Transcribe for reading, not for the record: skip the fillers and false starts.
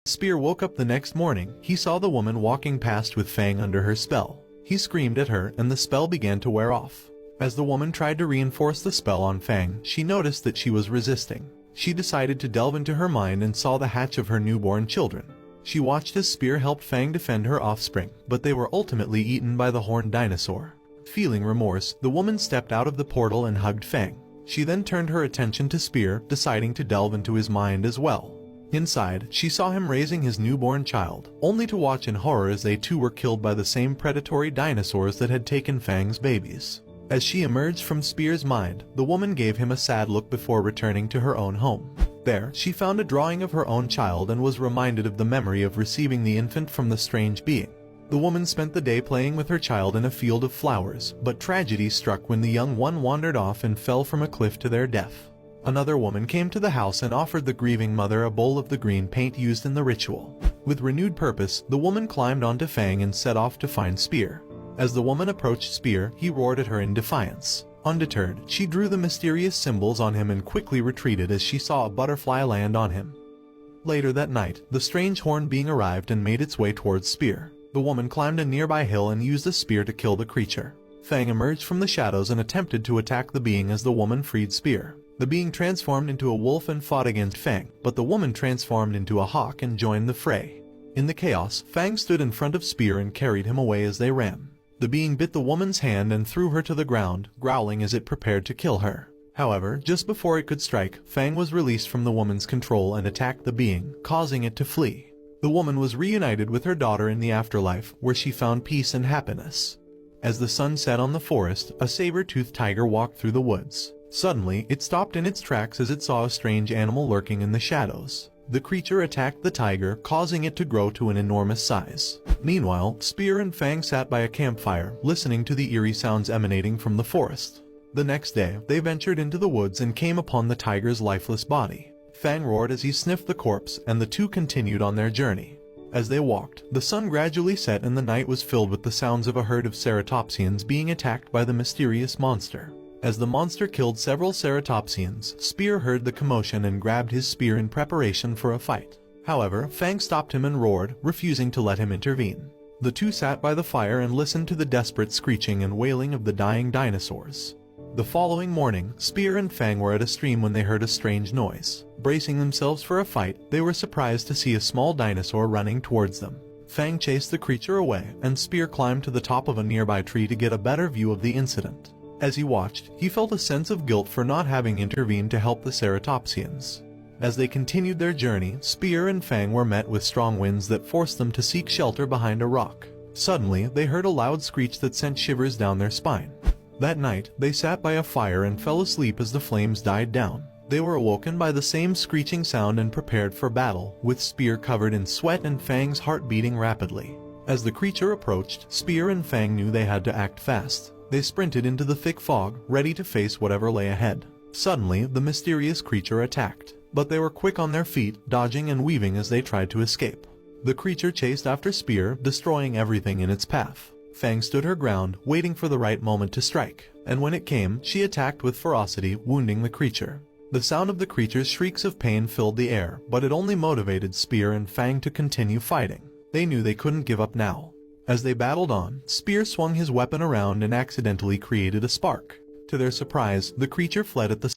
Spear woke up the next morning. He saw the woman walking past with Fang under her spell. He screamed at her and the spell began to wear off. As the woman tried to reinforce the spell on Fang, she noticed that she was resisting. She decided to delve into her mind and saw the hatch of her newborn children. She watched as Spear helped Fang defend her offspring, but they were ultimately eaten by the horned dinosaur. Feeling remorse, the woman stepped out of the portal and hugged Fang. She then turned her attention to Spear, deciding to delve into his mind as well. Inside, she saw him raising his newborn child, only to watch in horror as they too were killed by the same predatory dinosaurs that had taken Fang's babies. As she emerged from Spear's mind, the woman gave him a sad look before returning to her own home. There, she found a drawing of her own child and was reminded of the memory of receiving the infant from the strange being. The woman spent the day playing with her child in a field of flowers, but tragedy struck when the young one wandered off and fell from a cliff to their death. Another woman came to the house and offered the grieving mother a bowl of the green paint used in the ritual. With renewed purpose, the woman climbed onto Fang and set off to find Spear. As the woman approached Spear, he roared at her in defiance. Undeterred, she drew the mysterious symbols on him and quickly retreated as she saw a butterfly land on him. Later that night, the strange horned being arrived and made its way towards Spear. The woman climbed a nearby hill and used a spear to kill the creature. Fang emerged from the shadows and attempted to attack the being as the woman freed Spear. The being transformed into a wolf and fought against Fang, but the woman transformed into a hawk and joined the fray. In the chaos, Fang stood in front of Spear and carried him away as they ran. The being bit the woman's hand and threw her to the ground, growling as it prepared to kill her. However, just before it could strike, Fang was released from the woman's control and attacked the being, causing it to flee. The woman was reunited with her daughter in the afterlife, where she found peace and happiness. As the sun set on the forest, a saber-toothed tiger walked through the woods. Suddenly, it stopped in its tracks as it saw a strange animal lurking in the shadows. The creature attacked the tiger, causing it to grow to an enormous size. Meanwhile, Spear and Fang sat by a campfire, listening to the eerie sounds emanating from the forest. The next day, they ventured into the woods and came upon the tiger's lifeless body. Fang roared as he sniffed the corpse, and the two continued on their journey. As they walked, the sun gradually set and the night was filled with the sounds of a herd of ceratopsians being attacked by the mysterious monster. As the monster killed several ceratopsians, Spear heard the commotion and grabbed his spear in preparation for a fight. However, Fang stopped him and roared, refusing to let him intervene. The two sat by the fire and listened to the desperate screeching and wailing of the dying dinosaurs. The following morning, Spear and Fang were at a stream when they heard a strange noise. Bracing themselves for a fight, they were surprised to see a small dinosaur running towards them. Fang chased the creature away, and Spear climbed to the top of a nearby tree to get a better view of the incident. As he watched, he felt a sense of guilt for not having intervened to help the ceratopsians. As they continued their journey, Spear and Fang were met with strong winds that forced them to seek shelter behind a rock. Suddenly, they heard a loud screech that sent shivers down their spine. That night, they sat by a fire and fell asleep as the flames died down. They were awoken by the same screeching sound and prepared for battle, with Spear covered in sweat and Fang's heart beating rapidly. As the creature approached, Spear and Fang knew they had to act fast. They sprinted into the thick fog, ready to face whatever lay ahead. Suddenly, the mysterious creature attacked, but they were quick on their feet, dodging and weaving as they tried to escape. The creature chased after Spear, destroying everything in its path. Fang stood her ground, waiting for the right moment to strike, and when it came, she attacked with ferocity, wounding the creature. The sound of the creature's shrieks of pain filled the air, but it only motivated Spear and Fang to continue fighting. They knew they couldn't give up now. As they battled on, Spear swung his weapon around and accidentally created a spark. To their surprise, the creature fled at the